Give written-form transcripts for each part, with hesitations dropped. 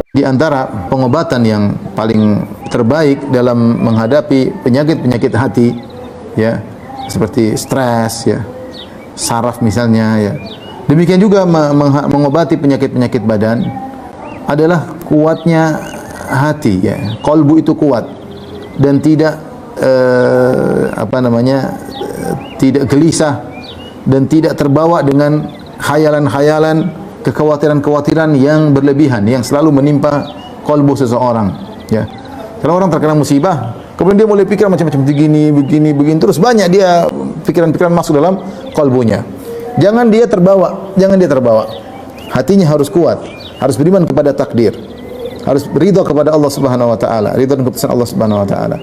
Di antara pengobatan yang paling terbaik dalam menghadapi penyakit-penyakit hati, ya, seperti stres, ya, saraf misalnya, ya. Demikian juga mengobati penyakit-penyakit badan adalah kuatnya hati, ya. Qalbu itu kuat dan tidak tidak gelisah dan tidak terbawa dengan khayalan-khayalan, kekhawatiran-kekhawatiran yang berlebihan yang selalu menimpa kalbu seseorang, ya. Kalau orang terkena musibah, kemudian dia mulai pikir macam-macam, begini, terus banyak dia pikiran-pikiran masuk dalam kalbunya. Jangan dia terbawa. Hatinya harus kuat, harus beriman kepada takdir, harus ridha kepada Allah Subhanahu wa taala, ridha dengan keputusan Allah Subhanahu wa taala.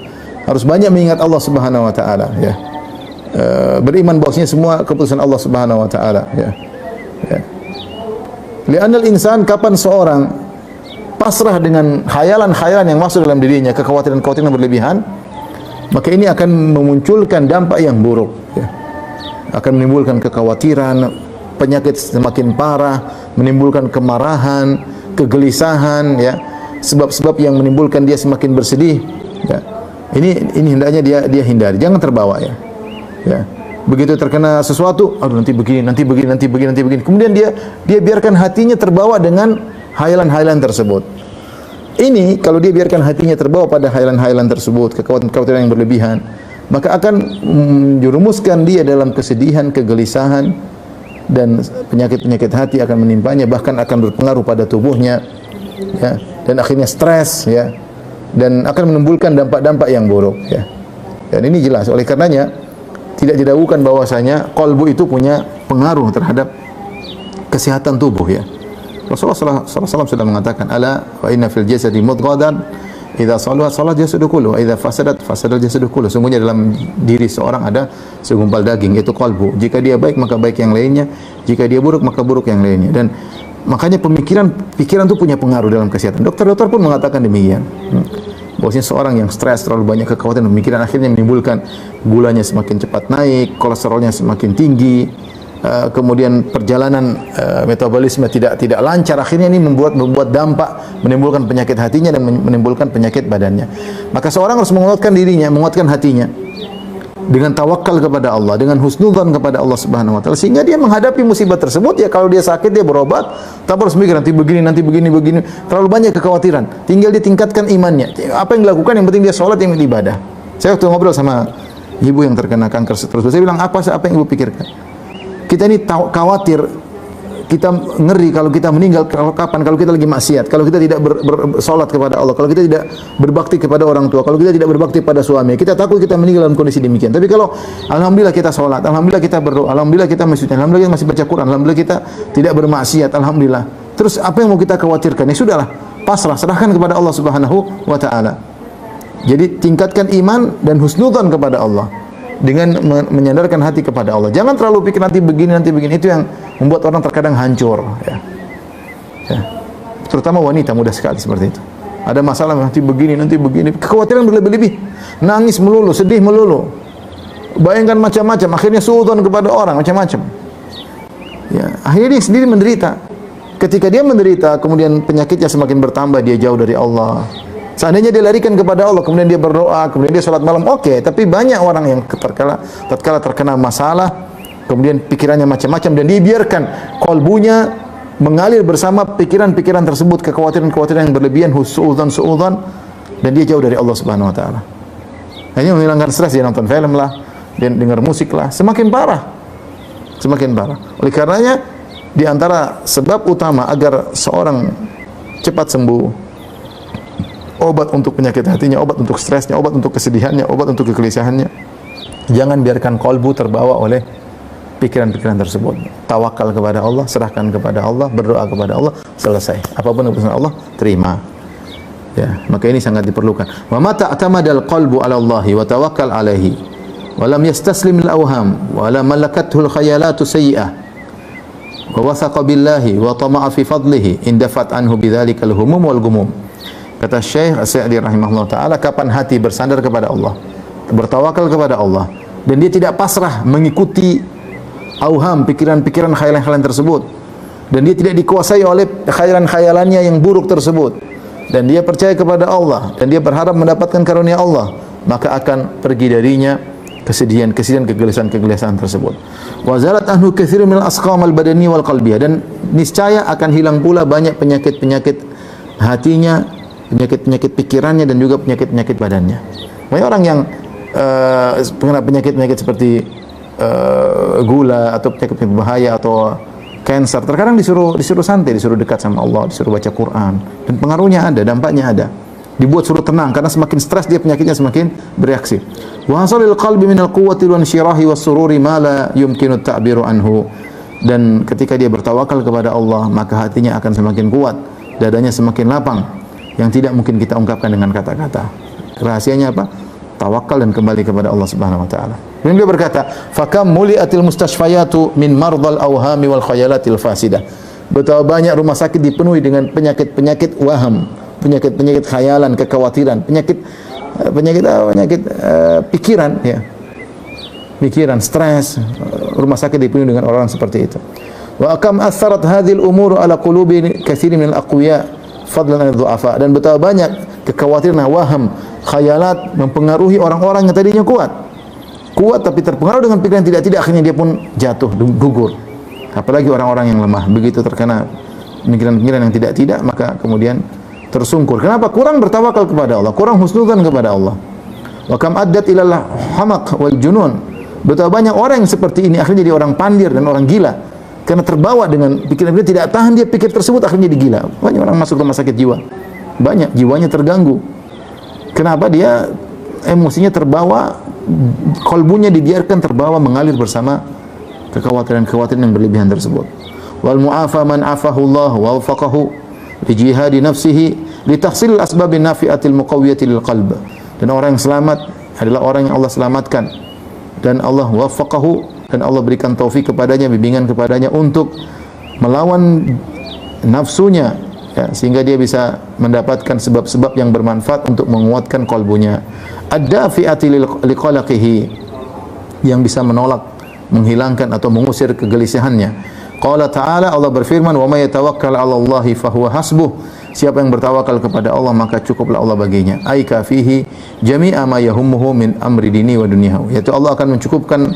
Harus banyak mengingat Allah Subhanahu wa taala, ya. Beriman bahwasanya semua keputusan Allah Subhanahu wa taala, ya. Li'anal insan, kapan seorang pasrah dengan khayalan-khayalan yang masuk dalam dirinya, kekhawatiran-kekhawatiran yang berlebihan, maka ini akan memunculkan dampak yang buruk, ya. Akan menimbulkan kekhawatiran, penyakit semakin parah, menimbulkan kemarahan, kegelisahan, ya. Sebab-sebab yang menimbulkan dia semakin bersedih, ya. Ini hendaknya dia hindari, jangan terbawa, ya. Ya. Begitu terkena sesuatu, aduh nanti begini. Kemudian dia biarkan hatinya terbawa dengan hayalan-hayalan tersebut. Ini kalau dia biarkan hatinya terbawa pada hayalan-hayalan tersebut, kekhawatiran yang berlebihan, maka akan menjerumuskan dia dalam kesedihan, kegelisahan, dan penyakit-penyakit hati akan menimpanya, bahkan akan berpengaruh pada tubuhnya, ya, dan akhirnya stres, ya, dan akan menimbulkan dampak-dampak yang buruk, ya. Dan ini jelas, oleh karenanya tidak diragukan bahwasanya kalbu itu punya pengaruh terhadap kesehatan tubuh, ya. Rasulullah SAW sudah mengatakan, ala wa inna fil jasadi mudghatan idza salaha salat jasadu kullu wa idza fasadat fasada jasadu kullu. Sungguhnya dalam diri seorang ada segumpal daging, yaitu kalbu. Jika dia baik maka baik yang lainnya, jika dia buruk maka buruk yang lainnya. Dan makanya pikiran itu punya pengaruh dalam kesehatan. Dokter-dokter pun mengatakan demikian. Bahwasanya seorang yang stres, terlalu banyak kekhawatiran pemikiran, akhirnya menimbulkan gulanya semakin cepat naik, kolesterolnya semakin tinggi, kemudian perjalanan metabolisme tidak lancar, akhirnya ini membuat dampak, menimbulkan penyakit hatinya dan menimbulkan penyakit badannya. Maka seorang harus menguatkan dirinya, menguatkan hatinya dengan tawakal kepada Allah, dengan husnudzan kepada Allah Subhanahu wa taala, sehingga dia menghadapi musibah tersebut, ya, kalau dia sakit dia berobat, tak harus mikir nanti begini, terlalu banyak kekhawatiran. Tinggal dia tingkatkan imannya. Apa yang dilakukan, yang penting dia sholat, yang ibadah. Saya waktu ngobrol sama ibu yang terkena kanker terus, saya bilang, apa yang ibu pikirkan? Kita ini khawatir, kita ngeri kalau kita meninggal kapan, kalau kita lagi maksiat, kalau kita tidak bersolat kepada Allah, kalau kita tidak berbakti kepada orang tua, kalau kita tidak berbakti pada suami, kita takut kita meninggal dalam kondisi demikian. Tapi kalau alhamdulillah kita solat, alhamdulillah kita berdoa, alhamdulillah kita masjid, alhamdulillah kita masih baca Quran, alhamdulillah kita tidak bermaksiat, alhamdulillah. Terus apa yang mau kita khawatirkan? Ya sudahlah, pasrah, serahkan kepada Allah Subhanahu wa taala. Jadi tingkatkan iman dan husnudzan kepada Allah dengan menyandarkan hati kepada Allah. Jangan terlalu pikir nanti begini. Itu yang membuat orang terkadang hancur, ya. Ya. Terutama wanita mudah sekali seperti itu. Ada masalah nanti begini, kekhawatiran berlebih-lebih, nangis melulu, sedih melulu, bayangkan macam-macam, akhirnya suudzon kepada orang macam-macam. Ya, akhirnya dia sendiri menderita. Ketika dia menderita, kemudian penyakitnya semakin bertambah, dia jauh dari Allah. Seandainya dia larikan kepada Allah, kemudian dia berdoa, kemudian dia sholat malam, oke. Tapi banyak orang yang tatkala terkena masalah, kemudian pikirannya macam-macam, dan dia biarkan kalbunya mengalir bersama pikiran-pikiran tersebut, kekhawatiran-kekhawatiran yang berlebihan, suudzon, dan dia jauh dari Allah Subhanahu wa taala. Hanya menghilangkan stres, dia nonton film lah, dia dengar musik lah, semakin parah. Oleh karenanya, di antara sebab utama agar seorang cepat sembuh, obat untuk penyakit hatinya, obat untuk stresnya, obat untuk kesedihannya, obat untuk kegelisahannya, jangan biarkan kalbu terbawa oleh pikiran-pikiran tersebut. Tawakal kepada Allah, serahkan kepada Allah, berdoa kepada Allah, selesai. Apapun keputusan Allah, terima. Ya, maka ini sangat diperlukan. Wa mata atamadal qalbu 'ala Allah wa tawakkal 'alaihi wa lam yastaslim lil awham wa la malakathu al khayalatu sayyi'ah wa wathaqa billahi wa tama'a fi fadlihi indafat anhu bidzalika al humum wal gumum. Kata Syekh As-Sa'di rahimahullah ta'ala, kapan hati bersandar kepada Allah, bertawakal kepada Allah, dan dia tidak pasrah mengikuti auham, pikiran-pikiran, khayalan-khayalan tersebut, dan dia tidak dikuasai oleh khayalan-khayalannya yang buruk tersebut, dan dia percaya kepada Allah dan dia berharap mendapatkan karunia Allah, maka akan pergi darinya kesedihan-kesedihan, kegelisahan-kegelisahan tersebut. Wa zalat anhu katsirun minal asqam al-badani wal qalbiyah, dan niscaya akan hilang pula banyak penyakit-penyakit hatinya, penyakit-penyakit pikirannya dan juga penyakit-penyakit badannya. Banyak orang yang kena penyakit-penyakit seperti gula atau penyakit berbahaya atau cancer, terkadang disuruh santai, disuruh dekat sama Allah, disuruh baca Quran, dan pengaruhnya ada, dampaknya ada. Dibuat suruh tenang, karena semakin stres dia penyakitnya semakin bereaksi. Wa hasalil qalbi minal quwwati wal insyirahi was sururi ma la yumkinu ta'biru anhu. Dan ketika dia bertawakal kepada Allah, maka hatinya akan semakin kuat, dadanya semakin lapang, yang tidak mungkin kita ungkapkan dengan kata-kata. Rahasianya apa? Tawakal dan kembali kepada Allah Subhanahu wa taala. Dan dia berkata, "Fakam muliatil mustashfayatu min mardal awhami wal khayalatil fasidah." Betapa banyak rumah sakit dipenuhi dengan penyakit-penyakit waham, penyakit-penyakit khayalan, kekhawatiran, penyakit pikiran, ya. Pikiran, stres. Rumah sakit dipenuhi dengan orang seperti itu. Wa kam atharat hadhil umur ala qulubi katsirin minal aqwiya fadlan an dhu'afa. Dan betapa banyak kekhawatiran, waham, khayalat mempengaruhi orang-orang yang tadinya kuat tapi terpengaruh dengan pikiran tidak, akhirnya dia pun jatuh, gugur. Apalagi orang-orang yang lemah, begitu terkena pikiran-pikiran yang tidak, maka kemudian tersungkur. Kenapa? Kurang bertawakal kepada Allah, kurang husnudzan kepada Allah. Wa kam addat ilal hamaq wal junun. Betapa banyak orang yang seperti ini akhirnya jadi orang pandir dan orang gila, karena terbawa dengan pikiran-pikiran, tidak tahan dia pikir tersebut, akhirnya jadi gila. Banyak orang masuk rumah sakit jiwa, banyak jiwanya terganggu. Kenapa? Dia emosinya terbawa, kolbunya dibiarkan terbawa, mengalir bersama kekhawatiran-kekhawatiran yang berlebihan tersebut. Wal mu'afa man afahu Allah wa wafaqahu li jihadi nafsihi li tahsil asbabin nafi'atil muqawwiyati lil qalb. Dan orang yang selamat adalah orang yang Allah selamatkan dan Allah wafaqahu, dan Allah berikan taufik kepadanya, bimbingan kepadanya untuk melawan nafsunya, ya, sehingga dia bisa mendapatkan sebab-sebab yang bermanfaat untuk menguatkan kalbunya. Ad-dafi'ati liqalaqihi, yang bisa menolak, menghilangkan atau mengusir kegelisahannya. Qala ta'ala, Allah berfirman, wa may yatawakkal 'ala Allahi fahuwa hasbuh. Siapa yang bertawakal kepada Allah, maka cukuplah Allah baginya. Ai kafihi jami'a ma yahummuhu min amri dini wa dunyahu. Yaitu Allah akan mencukupkan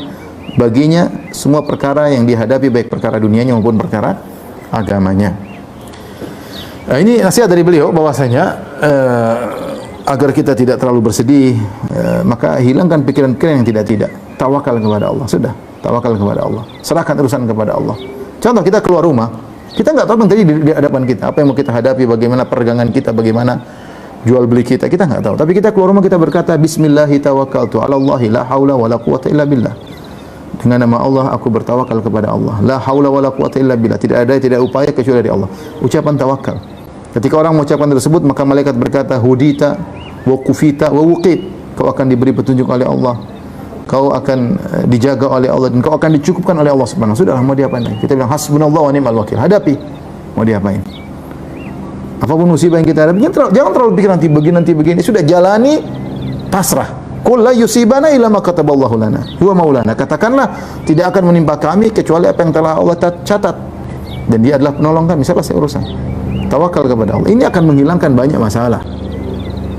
baginya semua perkara yang dihadapi, baik perkara dunianya maupun perkara agamanya. Ini nasihat dari beliau bahwasanya agar kita tidak terlalu bersedih, maka hilangkan pikiran-pikiran yang tidak. Tawakal kepada Allah. Sudah, tawakal kepada Allah. Serahkan urusan kepada Allah. Contoh, kita keluar rumah, kita nggak tahu apa yang terjadi di hadapan kita, apa yang mau kita hadapi, bagaimana perdagangan kita, bagaimana jual beli kita nggak tahu. Tapi kita keluar rumah, kita berkata, Bismillahi tawakkaltu 'ala Allahi la haula wala quwwata illa billah. Dengan nama Allah aku bertawakal kepada Allah. La haula wala quwwata illa billah. Tidak ada, tidak upaya kecuali dari Allah. Ucapan tawakal. Ketika orang mengucapkan tersebut, maka malaikat berkata, hudita wa kufita wa wuqit. Kau akan diberi petunjuk oleh Allah, kau akan dijaga oleh Allah, dan kau akan dicukupkan oleh Allah Subhanahu wa taala. Sudahlah, mau diapain lagi? Kita bilang hasbunallahu wa ni'mal wakil. Hadapi. Mau diapain? Apapun musibah yang kita hadapi, jangan terlalu pikir nanti begini. Sudah jalani, pasrah. Qul la yusibana illa ma kataballahu lana huwa maulana. Katakanlah, tidak akan menimpa kami kecuali apa yang telah Allah catat, dan Dia adalah penolong kami. Selesai urusan. Tawakal kepada Allah. Ini akan menghilangkan banyak masalah.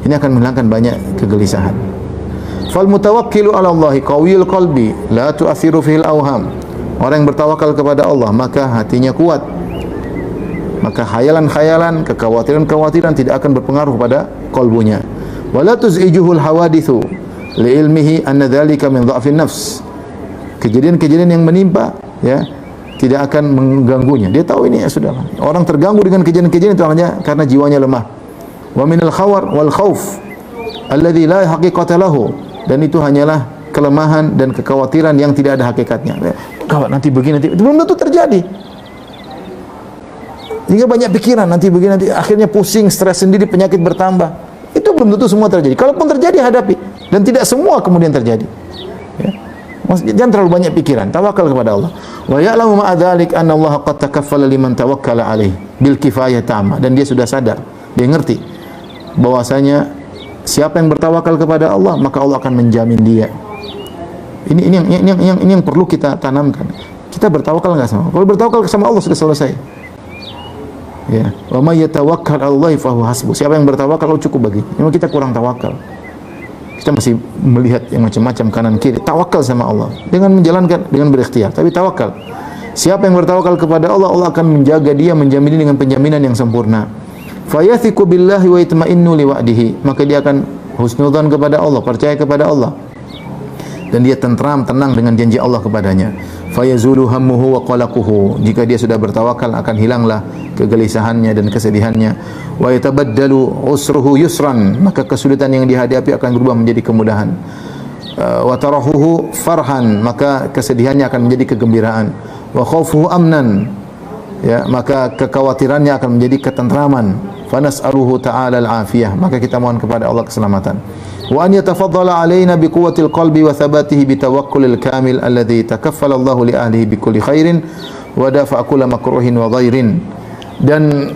Ini akan menghilangkan banyak kegelisahan. Fal mutawakkilu 'ala Allahi qawiyul qalbi la tu'athiru fihil awham. Orang yang bertawakal kepada Allah, maka hatinya kuat. Maka khayalan-khayalan, kekhawatiran-kekhawatiran tidak akan berpengaruh pada kalbunya. Wala tuz'ijuhul hawadithu li'ilmihi anna dzalika min dha'fin nafs. Kejadian-kejadian yang menimpa, ya, tidak akan mengganggunya. Dia tahu ini, ya sudahlah. Orang terganggu dengan kejadian-kejadian itu hanya karena jiwanya lemah. Wa minal khawar wal khauf alladzi la haqiqata lahu. Dan itu hanyalah kelemahan dan kekhawatiran yang tidak ada hakikatnya. Gawat, nanti begini, nanti itu belum tentu terjadi. Jika banyak pikiran, nanti begini, nanti akhirnya pusing, stres sendiri, penyakit bertambah. Itu belum tentu semua terjadi. Kalaupun terjadi, hadapi. Dan tidak semua kemudian terjadi. Ya. Jangan terlalu banyak pikiran. Tawakal kepada Allah. Wa ya'lamu ma'a dzalik anna Allah qad takaffala liman tawakkala alaihi bil kifayah ta'ama. Dan dia sudah sadar, dia ngerti bahwasanya siapa yang bertawakal kepada Allah, maka Allah akan menjamin dia. Ini yang perlu kita tanamkan. Kita bertawakal enggak sama Allah? Kalau bertawakal sama Allah sudah selesai. Ya, wa may yatawakkal 'alallahi fa huwa hasbuh. Siapa yang bertawakal cukup bagi. Memang kita kurang tawakal. Kita masih melihat yang macam-macam kanan kiri. Tawakal sama Allah dengan menjalankan, dengan berikhtiar, tapi tawakal. Siapa yang bertawakal kepada Allah, Allah akan menjaga dia, menjamin dengan penjaminan yang sempurna. Fayathiqu billahi wa yatma'innu liwa'dihi. Maka dia akan husnudzan kepada Allah, percaya kepada Allah. Dan dia tentram, tenang dengan janji Allah kepadanya. Fayazulu hammuhu wa qalaquhu. Jika dia sudah bertawakal, akan hilanglah kegelisahannya dan kesedihannya. Wa yatabaddalu usruhu yusran. Maka kesulitan yang dihadapi akan berubah menjadi kemudahan. Wa tarahuhu farhan. Maka kesedihannya akan menjadi kegembiraan. Wa khawfuhu amnan. Ya, maka kekhawatirannya akan menjadi ketentraman. Fanas'aluhu ta'ala al-afiyah. Maka kita mohon kepada Allah keselamatan. Wa an yatafaddala alaina bi quwwatil qalbi wa thabatihi bi tawakkulil kamil alladhi takaffala Allahu li ahlihi bi kulli khairin wa dafa'a kulla makruhin wa dhairin. Dan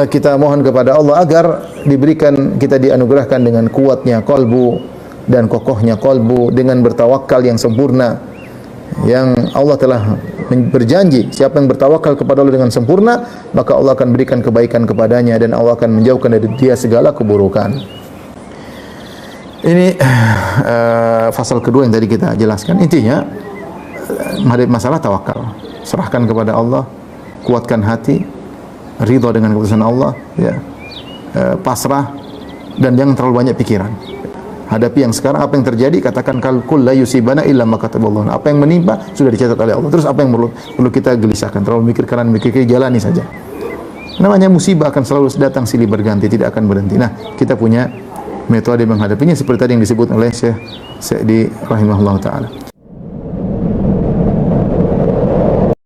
kita mohon kepada Allah agar diberikan, kita dianugerahkan dengan kuatnya kalbu dan kokohnya kalbu, dengan bertawakal yang sempurna, yang Allah telah berjanji siapa yang bertawakal kepada Allah dengan sempurna, maka Allah akan berikan kebaikan kepadanya dan Allah akan menjauhkan dari dia segala keburukan. Ini fasal kedua yang tadi kita jelaskan. Intinya menghadapi masalah tawakal, serahkan kepada Allah, kuatkan hati, ridha dengan keputusan Allah, ya, pasrah, dan jangan terlalu banyak pikiran. Hadapi yang sekarang, apa yang terjadi, katakan kul la yusibana illa ma kataballahu. Apa yang menimpa sudah dicatat oleh Allah. Terus apa yang perlu kita gelisahkan? Terlalu mikir kanan, mikir kiri, jalani saja. Namanya musibah akan selalu datang silih berganti, tidak akan berhenti. Nah, kita punya metode menghadapinya seperti tadi yang disebut oleh Syekh Sa'di rahimahullah taala.